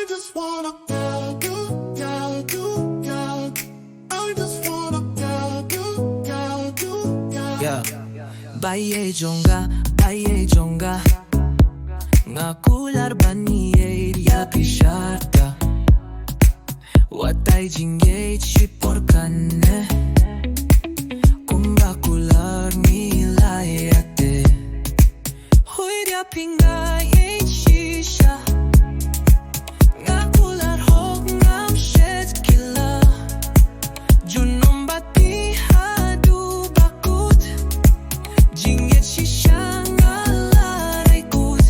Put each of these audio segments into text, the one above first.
just wanna tell you, tell you, tell. I just wanna tell you, tell you, tell. Yeah. Baye jonga nga kular baniye ya pisharta watay jinge chipor kanne kumba kular nilayate hoyra pinga ye shisha nga kular hog ngam shed killa junum bati hadu bakut jinge shisha ngalaray kut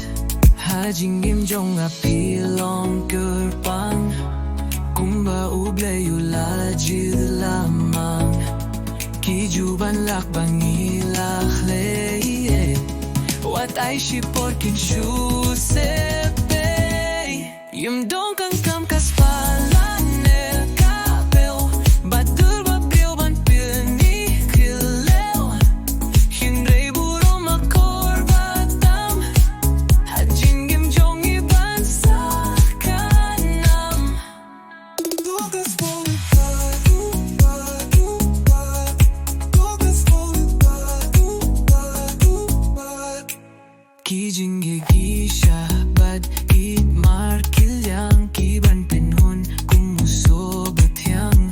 hajingim jonga pilong kurpang kumba ublay ulajid lamang kijuban lakbang ilakhley what I shipor kin shusepe yum dong kang kam kaspalan el kapel badur babil ban pilni kilel hinrei buro makor batam hajingim jong iban sa kanam. Todas falling apart, todas falling apart. Kijinge gisha bad it markilyang kiban pinhon kumuso batyang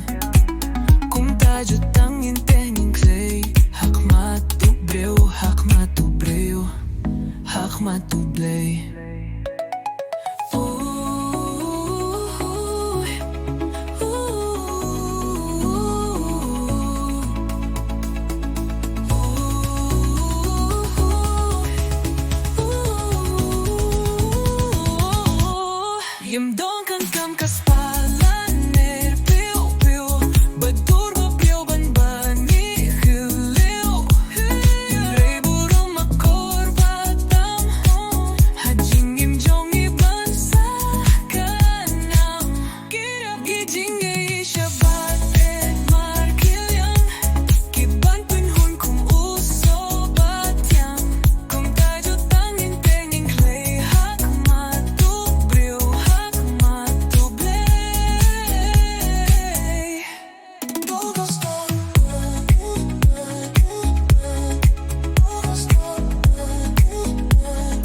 kum tajutang intenging clay hakmatu breu hakmatu blay. Yum dong kang kam kaspalan ner piu piu badur babil ban bani khileu hinrei buro makor batam hajingim jong iban sa kanam kirap gijinge shabat et markilyang kiban pinhon kum uso batyang kum tajutang intenging clay hakmatu breu hakmatu blay. Todas falling apart, todas falling apart.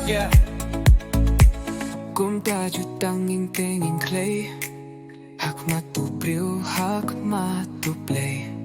Yeah. Kum tajutang intenging clay hakmatu breu hakmatu blay.